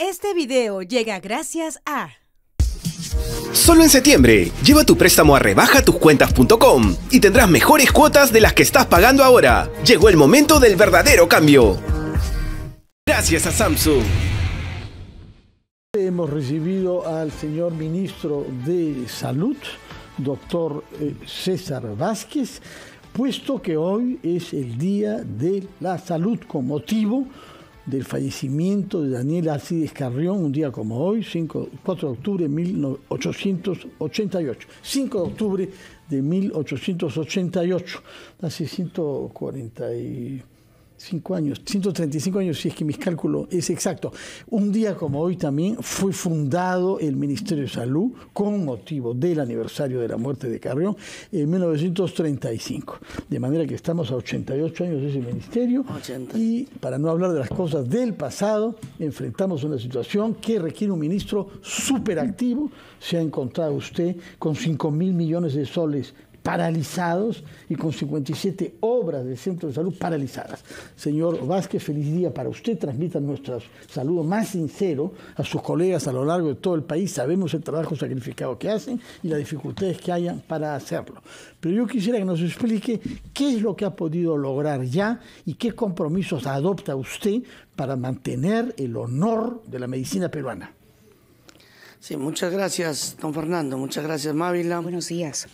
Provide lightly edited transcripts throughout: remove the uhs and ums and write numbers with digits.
Este video llega gracias a... Solo en septiembre, lleva tu préstamo a rebajatucuentas.com y tendrás mejores cuotas de las que estás pagando ahora. Llegó el momento del verdadero cambio. Gracias a Samsung. Hemos recibido al señor ministro de Salud, doctor César Vázquez, puesto que hoy es el Día de la Salud con motivo del fallecimiento de Daniel Alcides Carrión, un día como hoy, 4 de octubre de 1888. 5 de octubre de 1888, hace 145 años, 135 años, si es que mi cálculo es exacto. Un día como hoy también fue fundado el Ministerio de Salud con motivo del aniversario de la muerte de Carrión en 1935. De manera que estamos a 88 años de ese ministerio 80. Y para no hablar de las cosas del pasado, enfrentamos una situación que requiere un ministro superactivo. Se ha encontrado usted con 5.000 millones de soles paralizados y con 57 obras del centro de salud paralizadas. Señor Vázquez, feliz día para usted. Transmita nuestro saludo más sincero a sus colegas a lo largo de todo el país. Sabemos el trabajo sacrificado que hacen y las dificultades que hayan para hacerlo. Pero yo quisiera que nos explique qué es lo que ha podido lograr ya y qué compromisos adopta usted para mantener el honor de la medicina peruana. Sí, muchas gracias, don Fernando. Muchas gracias, Mávila. Buenos días.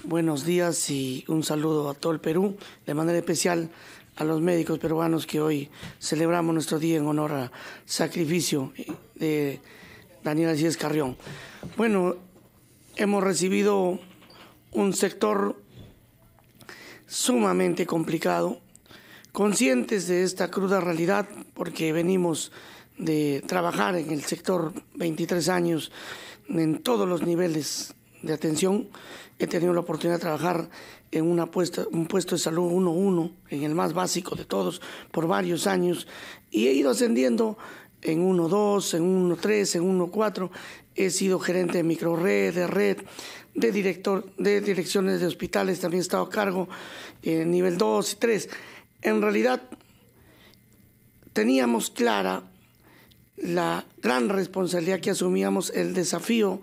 Buenos días y un saludo a todo el Perú, de manera especial a los médicos peruanos que hoy celebramos nuestro día en honor al sacrificio de Daniel Alcides Carrión. Bueno, hemos recibido un sector sumamente complicado, conscientes de esta cruda realidad, porque venimos de trabajar en el sector 23 años en todos los niveles de atención. He tenido la oportunidad de trabajar en un puesto de salud 1-1, en el más básico de todos, por varios años, y he ido ascendiendo en 1-2, en 1-3, en 1-4. He sido gerente de microred, de red, de director de direcciones de hospitales, también he estado a cargo en nivel 2 y 3. En realidad, teníamos clara la gran responsabilidad que asumíamos, el desafío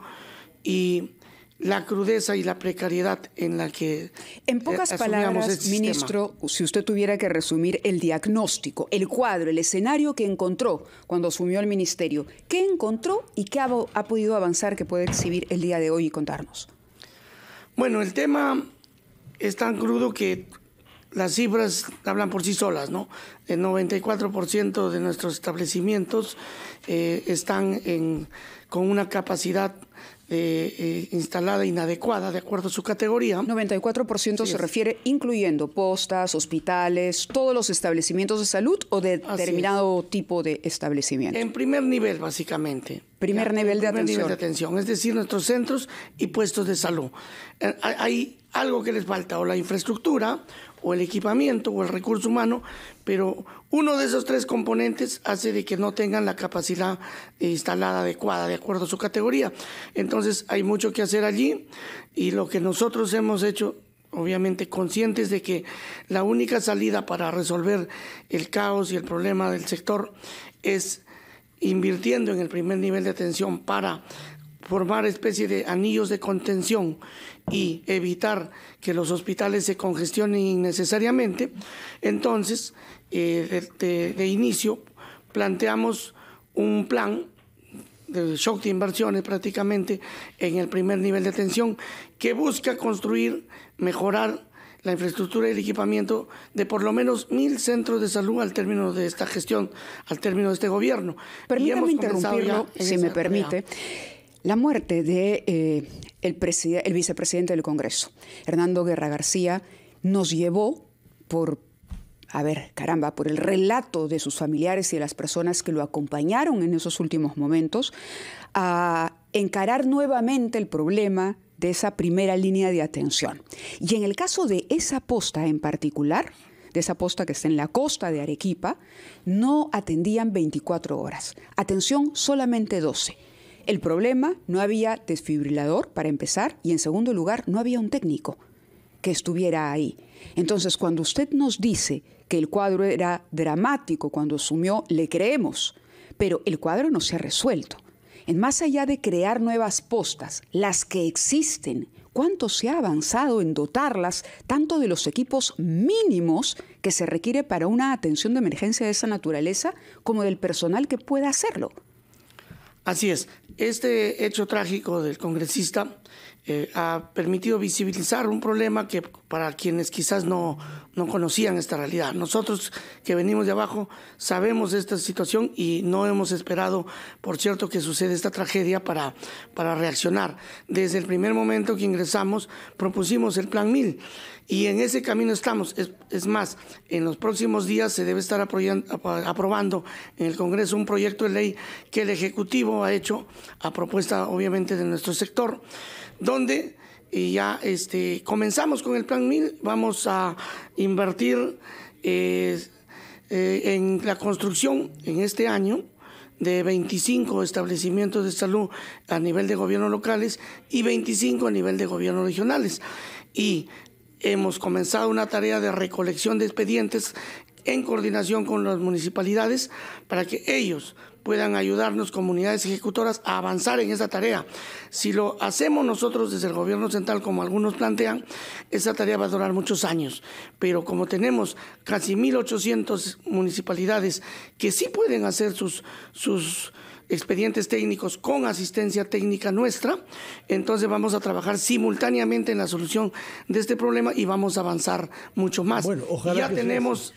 y la crudeza y la precariedad en la que en pocas palabras, ministro, si usted tuviera que resumir el diagnóstico, el cuadro, el escenario que encontró cuando asumió el ministerio, ¿qué encontró y qué ha podido avanzar que puede exhibir el día de hoy y contarnos? Bueno, el tema es tan crudo que las cifras hablan por sí solas, ¿no? El 94% de nuestros establecimientos están con una capacidad instalada inadecuada de acuerdo a su categoría. 94% se refiere incluyendo postas, hospitales, todos los establecimientos de salud o de determinado tipo de establecimiento. En primer nivel, básicamente. Primer nivel de atención, es decir, nuestros centros y puestos de salud. Hay algo que les falta, o la infraestructura, o el equipamiento, o el recurso humano, pero uno de esos tres componentes hace de que no tengan la capacidad instalada adecuada de acuerdo a su categoría. Entonces hay mucho que hacer allí, y lo que nosotros hemos hecho, obviamente conscientes de que la única salida para resolver el caos y el problema del sector es invirtiendo en el primer nivel de atención para formar especie de anillos de contención y evitar que los hospitales se congestionen innecesariamente. Entonces, de inicio, planteamos un plan de shock de inversiones prácticamente en el primer nivel de atención que busca construir, mejorar la infraestructura y el equipamiento de por lo menos 1.000 centros de salud al término de esta gestión, al término de este gobierno. Permítame interrumpirlo, si me permite. La muerte de el vicepresidente del Congreso, Hernando Guerra García, nos llevó por el relato de sus familiares y de las personas que lo acompañaron en esos últimos momentos, a encarar nuevamente el problema de esa primera línea de atención. Y en el caso de esa posta en particular, de esa posta que está en la costa de Arequipa, no atendían 24 horas, atención solamente 12. El problema, no había desfibrilador para empezar, y en segundo lugar no había un técnico que estuviera ahí. Entonces, cuando usted nos dice que el cuadro era dramático cuando asumió, le creemos. pero el cuadro no se ha resuelto. En más allá de crear nuevas postas, las que existen, ¿cuánto se ha avanzado en dotarlas tanto de los equipos mínimos que se requiere para una atención de emergencia de esa naturaleza como del personal que pueda hacerlo? Así es. Este hecho trágico del congresista ha permitido visibilizar un problema que para quienes quizás no conocían esta realidad. Nosotros que venimos de abajo sabemos de esta situación y no hemos esperado, por cierto, que suceda esta tragedia para reaccionar. Desde el primer momento que ingresamos propusimos el Plan 1000 y en ese camino estamos. Es más, en los próximos días se debe estar aprobando en el Congreso un proyecto de ley que el Ejecutivo ha hecho a propuesta obviamente de nuestro sector, donde ya comenzamos con el Plan 1000, vamos a invertir en la construcción en este año de 25 establecimientos de salud a nivel de gobiernos locales y 25 a nivel de gobiernos regionales. Y hemos comenzado una tarea de recolección de expedientes en coordinación con las municipalidades para que ellos puedan ayudarnos, comunidades ejecutoras, a avanzar en esa tarea. Si lo hacemos nosotros desde el gobierno central, como algunos plantean, esa tarea va a durar muchos años. Pero como tenemos casi 1.800 municipalidades que sí pueden hacer sus expedientes técnicos con asistencia técnica nuestra, entonces vamos a trabajar simultáneamente en la solución de este problema y vamos a avanzar mucho más. Bueno, ojalá que tenemos.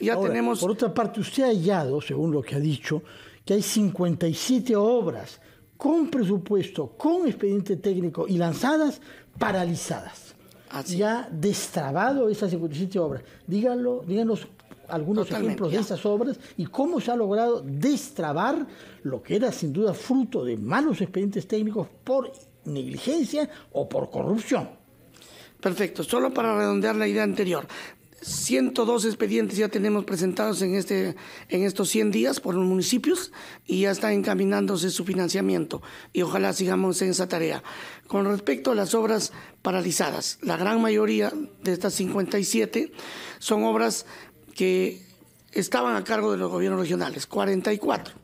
Por otra parte, usted ha hallado, según lo que ha dicho, que hay 57 obras con presupuesto, con expediente técnico y lanzadas, paralizadas. Así. Ya destrabado esas 57 obras. Díganos algunos ejemplos de esas obras y cómo se ha logrado destrabar lo que era sin duda fruto de malos expedientes técnicos por negligencia o por corrupción. Perfecto, solo para redondear la idea anterior. 102 expedientes ya tenemos presentados en estos 100 días por los municipios y ya está encaminándose su financiamiento y ojalá sigamos en esa tarea. Con respecto a las obras paralizadas, la gran mayoría de estas 57 son obras que estaban a cargo de los gobiernos regionales, 44.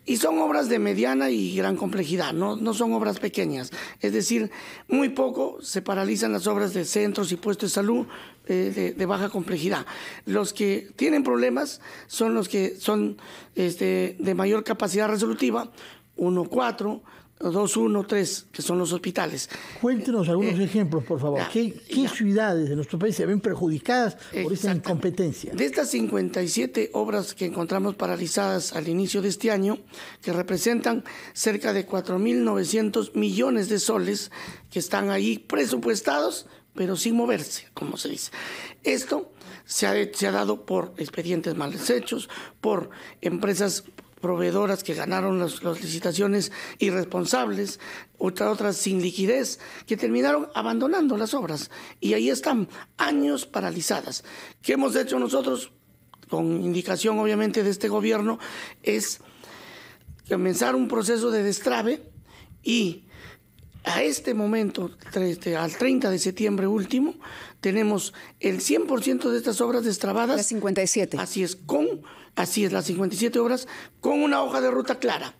Y son obras de mediana y gran complejidad, no son obras pequeñas. Es decir, muy poco se paralizan las obras de centros y puestos de salud de baja complejidad. Los que tienen problemas son los que son de mayor capacidad resolutiva, 1-4, 2-1-3, que son los hospitales. Cuéntenos algunos ejemplos, por favor. ¿Qué ciudades de nuestro país se ven perjudicadas por esta incompetencia? De estas 57 obras que encontramos paralizadas al inicio de este año, que representan cerca de 4.900 millones de soles que están ahí presupuestados, pero sin moverse, como se dice. Esto se ha dado por expedientes mal hechos, por empresas proveedoras que ganaron las licitaciones irresponsables, otras sin liquidez, que terminaron abandonando las obras. Y ahí están, años paralizadas. ¿Qué hemos hecho nosotros? Con indicación, obviamente, de este gobierno, es comenzar un proceso de destrave y a este momento, al 30 de septiembre último, tenemos el 100% de estas obras destrabadas. Las 57. Así es, las 57 obras con una hoja de ruta clara.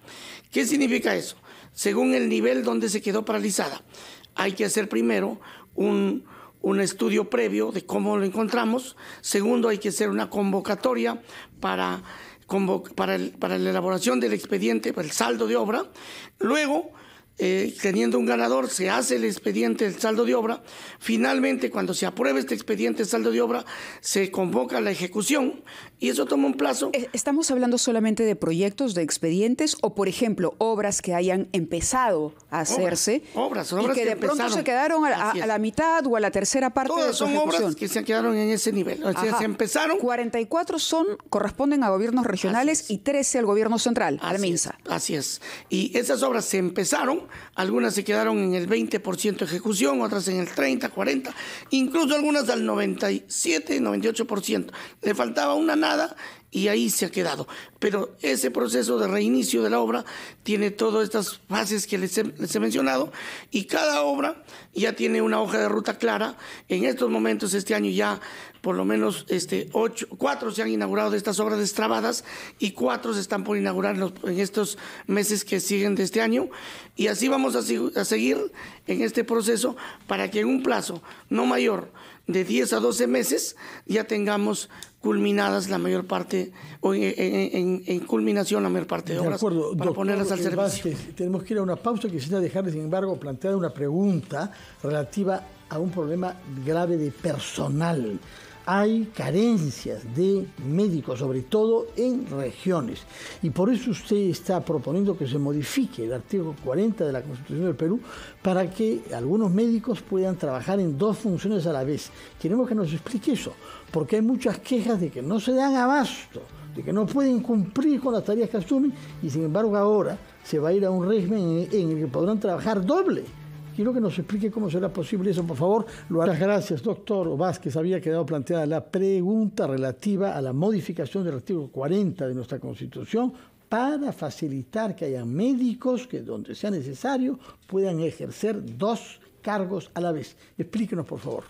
¿Qué significa eso? Según el nivel donde se quedó paralizada, hay que hacer primero un estudio previo de cómo lo encontramos. Segundo, hay que hacer una convocatoria para la elaboración del expediente, para el saldo de obra. Luego, teniendo un ganador, se hace el expediente del saldo de obra. Finalmente, cuando se apruebe este expediente de saldo de obra, se convoca la ejecución y eso toma un plazo. ¿Estamos hablando solamente de proyectos, de expedientes o, por ejemplo, obras que hayan empezado a hacerse obras y que de pronto se quedaron a la mitad o a la tercera parte de su ejecución? Todas son obras que se quedaron en ese nivel. O sea, se empezaron. 44 corresponden a gobiernos regionales y 13 al gobierno central, al MINSA. Así es. Y esas obras se empezaron, algunas se quedaron en el 20% de ejecución, otras en el 30, 40, incluso algunas al 97, 98%. Le faltaba una nada y ahí se ha quedado. Pero ese proceso de reinicio de la obra tiene todas estas fases que les he mencionado, y cada obra ya tiene una hoja de ruta clara. En estos momentos, este año ya por lo menos 4 se han inaugurado de estas obras destrabadas y 4 se están por inaugurar en estos meses que siguen de este año, y así vamos a seguir en este proceso para que en un plazo no mayor de 10 a 12 meses ya tengamos culminadas la mayor parte, o en culminación la mayor parte de obras, acuerdo, para ponerlas al servicio. Vázquez, tenemos que ir a una pausa. Quisiera dejarle, sin embargo, planteada una pregunta relativa a un problema grave de personal. Hay carencias de médicos, sobre todo en regiones, y por eso usted está proponiendo que se modifique el artículo 40 de la Constitución del Perú para que algunos médicos puedan trabajar en 2 funciones a la vez. Queremos que nos explique eso, porque hay muchas quejas de que no se dan abasto, de que no pueden cumplir con las tareas que asumen, y sin embargo ahora se va a ir a un régimen en el que podrán trabajar doble. Quiero que nos explique cómo será posible eso, por favor. Muchas gracias, doctor Vázquez. Había quedado planteada la pregunta relativa a la modificación del artículo 40 de nuestra Constitución para facilitar que haya médicos que, donde sea necesario, puedan ejercer 2 cargos a la vez. Explíquenos, por favor.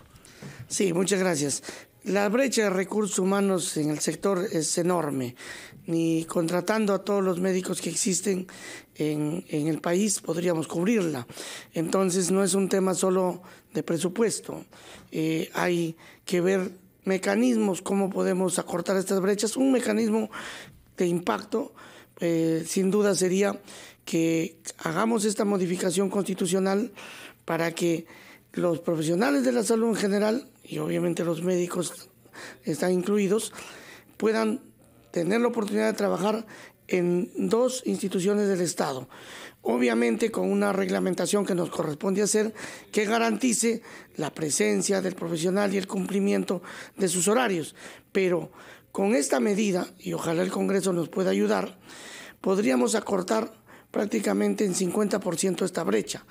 Sí, muchas gracias. La brecha de recursos humanos en el sector es enorme. Ni contratando a todos los médicos que existen en el país podríamos cubrirla. Entonces no es un tema solo de presupuesto. Hay que ver mecanismos, cómo podemos acortar estas brechas. Un mecanismo de impacto, sin duda, sería que hagamos esta modificación constitucional para que los profesionales de la salud en general, y obviamente los médicos están incluidos, puedan tener la oportunidad de trabajar en 2 instituciones del Estado, obviamente con una reglamentación que nos corresponde hacer, que garantice la presencia del profesional y el cumplimiento de sus horarios. Pero con esta medida, y ojalá el Congreso nos pueda ayudar, podríamos acortar prácticamente en 50% esta brecha.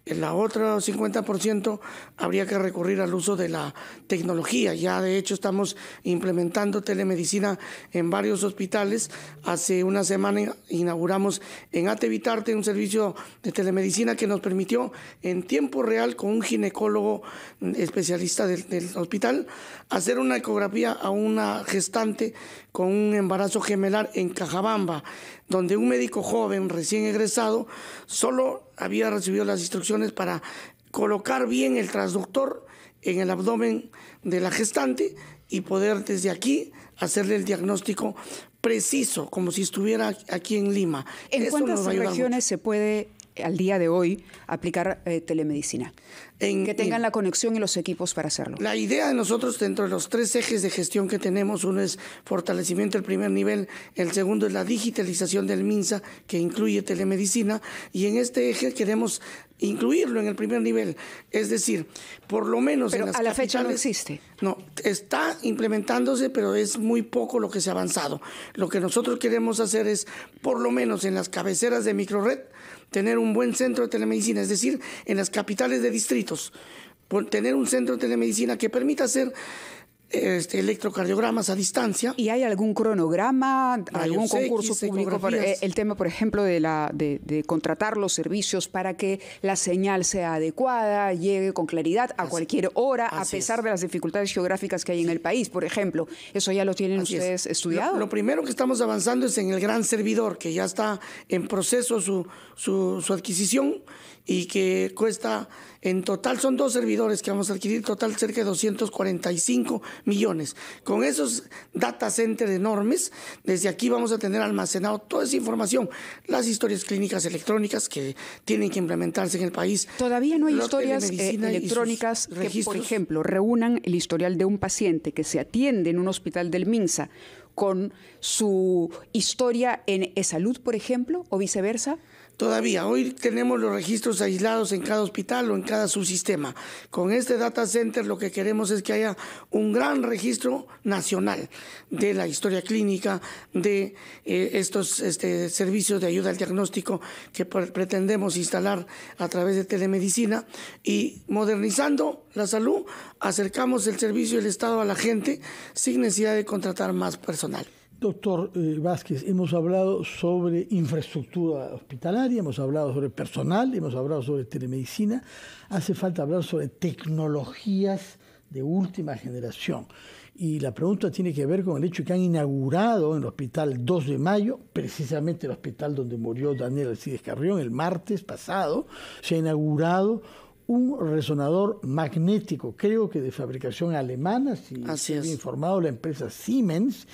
En la otra 50% habría que recurrir al uso de la tecnología. Ya de hecho estamos implementando telemedicina en varios hospitales. Hace una semana inauguramos en ATE Vitarte un servicio de telemedicina que nos permitió en tiempo real, con un ginecólogo especialista del hospital, hacer una ecografía a una gestante con un embarazo gemelar en Cajabamba, donde un médico joven recién egresado solo había recibido las instrucciones para colocar bien el transductor en el abdomen de la gestante y poder desde aquí hacerle el diagnóstico preciso, como si estuviera aquí en Lima. ¿En cuántas regiones se puede al día de hoy aplicar telemedicina? Que tengan la conexión y los equipos para hacerlo. La idea de nosotros, dentro de los 3 ejes de gestión que tenemos, uno es fortalecimiento del primer nivel, el segundo es la digitalización del MINSA, que incluye telemedicina, y en este eje queremos incluirlo en el primer nivel, es decir, por lo menos pero en las a la capitales, fecha no existe. No, está implementándose, pero es muy poco lo que se ha avanzado. Lo que nosotros queremos hacer es, por lo menos en las cabeceras de microred, tener un buen centro de telemedicina, es decir, en las capitales de distritos, tener un centro de telemedicina que permita hacer electrocardiogramas a distancia. ¿Y hay algún cronograma, algún concurso público para el tema, por ejemplo, de contratar los servicios para que la señal sea adecuada, llegue con claridad a cualquier hora, a pesar de las dificultades geográficas que hay en el país, por ejemplo? ¿Eso ya lo tienen ustedes estudiado? Lo primero que estamos avanzando es en el gran servidor, que ya está en proceso su adquisición, y que cuesta, en total son 2 servidores que vamos a adquirir, total cerca de 245 millones. Con esos data centers enormes, desde aquí vamos a tener almacenado toda esa información, las historias clínicas electrónicas que tienen que implementarse en el país. Todavía no hay historias electrónicas que, por ejemplo, reúnan el historial de un paciente que se atiende en un hospital del MINSA con su historia en eSalud, por ejemplo, o viceversa. Todavía, hoy tenemos los registros aislados en cada hospital o en cada subsistema. Con este data center lo que queremos es que haya un gran registro nacional de la historia clínica, de estos servicios de ayuda al diagnóstico que pretendemos instalar a través de telemedicina, y modernizando la salud, acercamos el servicio del Estado a la gente sin necesidad de contratar más personal. Doctor Vázquez, hemos hablado sobre infraestructura hospitalaria, hemos hablado sobre personal, hemos hablado sobre telemedicina. Hace falta hablar sobre tecnologías de última generación. Y la pregunta tiene que ver con el hecho que han inaugurado en el Hospital 2 de Mayo, precisamente el hospital donde murió Daniel Alcides Carrión, el martes pasado, se ha inaugurado un resonador magnético, creo que de fabricación alemana, si estoy bien informado, la empresa Siemens,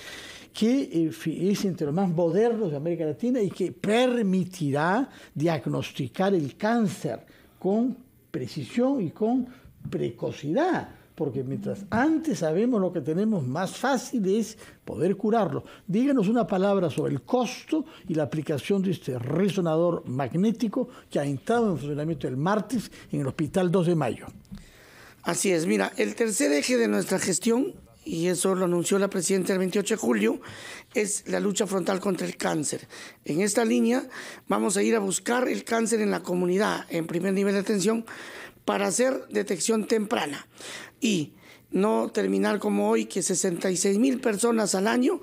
que es entre los más modernos de América Latina y que permitirá diagnosticar el cáncer con precisión y con precocidad, porque mientras antes sabemos lo que tenemos, más fácil es poder curarlo. Díganos una palabra sobre el costo y la aplicación de este resonador magnético que ha entrado en funcionamiento el martes en el Hospital 2 de Mayo. Así es, mira, el tercer eje de nuestra gestión, y eso lo anunció la presidenta el 28 de julio, es la lucha frontal contra el cáncer. En esta línea vamos a ir a buscar el cáncer en la comunidad, en primer nivel de atención, para hacer detección temprana y no terminar como hoy, que 66,000 personas al año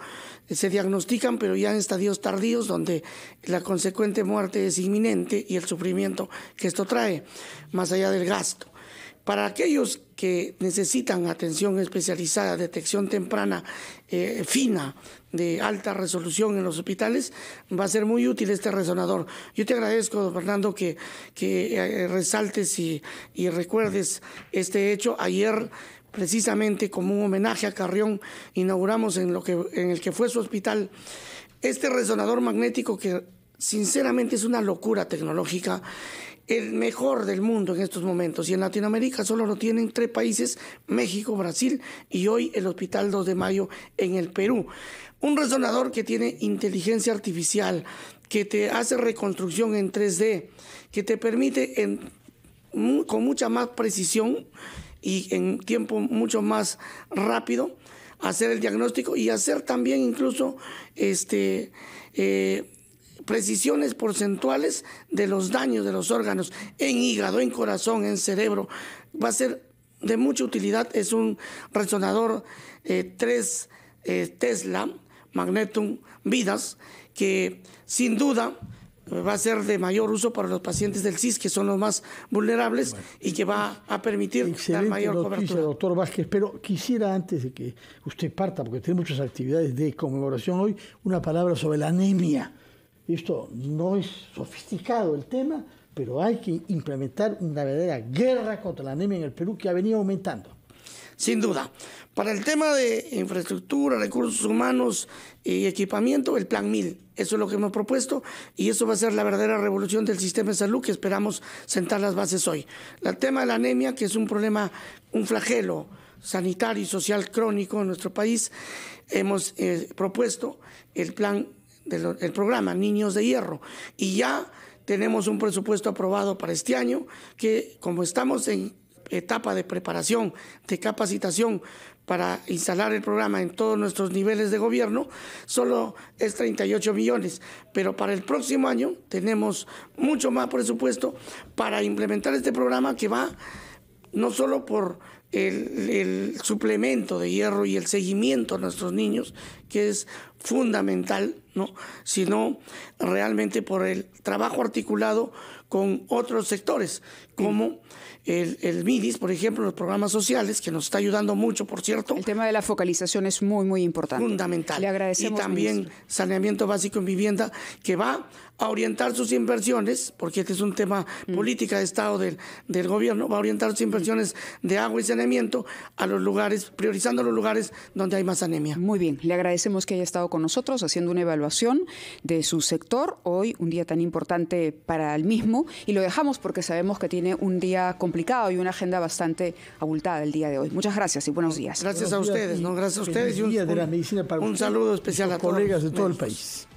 se diagnostican, pero ya en estadios tardíos, donde la consecuente muerte es inminente y el sufrimiento que esto trae, más allá del gasto. Para aquellos que necesitan atención especializada, detección temprana, fina, de alta resolución en los hospitales, va a ser muy útil este resonador. Yo te agradezco, don Fernando, que resaltes y recuerdes este hecho. Ayer, precisamente como un homenaje a Carrión, inauguramos en el que fue su hospital este resonador magnético que sinceramente es una locura tecnológica, el mejor del mundo en estos momentos, y en Latinoamérica solo lo tienen 3 países, México, Brasil y hoy el Hospital 2 de Mayo en el Perú. Un resonador que tiene inteligencia artificial, que te hace reconstrucción en 3D, que te permite con mucha más precisión y en tiempo mucho más rápido hacer el diagnóstico y hacer también incluso precisiones porcentuales de los daños de los órganos en hígado, en corazón, en cerebro. Va a ser de mucha utilidad. Es un resonador 3 Tesla Magnetum Vidas, que sin duda va a ser de mayor uso para los pacientes del CIS, que son los más vulnerables, y que va a permitir dar mayor cobertura. Doctor Vázquez, pero quisiera, antes de que usted parta, porque tiene muchas actividades de conmemoración hoy, una palabra sobre la anemia. Esto no es sofisticado el tema, pero hay que implementar una verdadera guerra contra la anemia en el Perú, que ha venido aumentando. Sin duda. Para el tema de infraestructura, recursos humanos y equipamiento, el Plan 1000. Eso es lo que hemos propuesto y eso va a ser la verdadera revolución del sistema de salud que esperamos sentar las bases hoy. El tema de la anemia, que es un problema, un flagelo sanitario y social crónico en nuestro país, hemos propuesto el programa Niños de Hierro, y ya tenemos un presupuesto aprobado para este año que, como estamos en etapa de preparación, de capacitación para instalar el programa en todos nuestros niveles de gobierno, solo es 38 millones, pero para el próximo año tenemos mucho más presupuesto para implementar este programa, que va no solo por el suplemento de hierro y el seguimiento a nuestros niños, que es fundamental, ¿no?, sino realmente por el trabajo articulado con otros sectores, como el MIDIS, por ejemplo, los programas sociales, que nos está ayudando mucho, por cierto. El tema de la focalización es muy, muy importante. Fundamental. Le agradecemos. Y también, ministro, saneamiento básico en vivienda, que va a orientar sus inversiones, porque este es un tema política de Estado del gobierno, va a orientar sus inversiones de agua y saneamiento a los lugares, priorizando los lugares donde hay más anemia. Muy bien, le agradecemos que haya estado con nosotros haciendo una evaluación de su sector, hoy un día tan importante para el mismo, y lo dejamos porque sabemos que tiene un día complicado y una agenda bastante abultada el día de hoy. Muchas gracias y buenos días. Gracias a ustedes, ¿no? Gracias a ustedes y de la medicina para un saludo especial a todos colegas de todo el país.